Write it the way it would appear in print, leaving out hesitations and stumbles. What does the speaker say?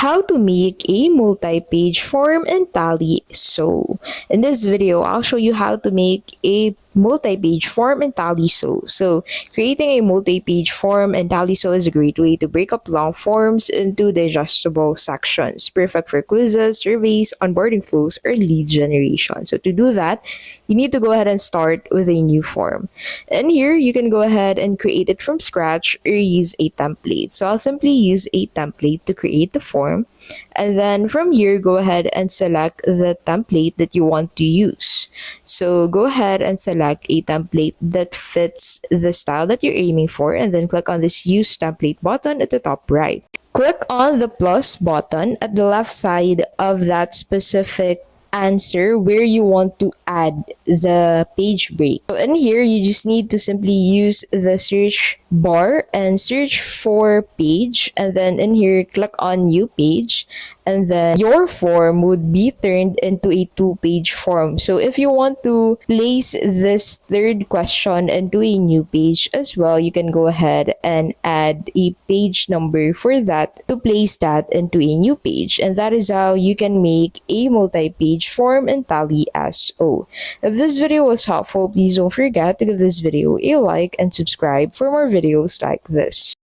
How to make a multi-page form in Tally.so. In this video, I'll show you how to make a multi-page form in Tally.so. So, creating a multi-page form in Tally.so is a great way to break up long forms into digestible sections, perfect for quizzes, surveys, onboarding flows, or lead generation. So, to do that, you need to go ahead and start with a new form. And here, you can go ahead and create it from scratch or use a template. So, I'll simply use a template to create the form. And then from here, go ahead and select the template that you want to use. So go ahead and select a template that fits the style that you're aiming for, and then click on this Use Template button at the top right. Click on the plus button at the left side of that specific answer where you want to add the page break. So in here, you just need to simply use the search bar and search for page, and then in here click on new page, and then your form would be turned into a 2-page form. So if you want to place this third question into a new page as well, you can go ahead and add a page number for that to place that into a new page, and that is how you can make a multi-page form in Tally.so. If this video was helpful, please don't forget to give this video a like and subscribe for more videos like this.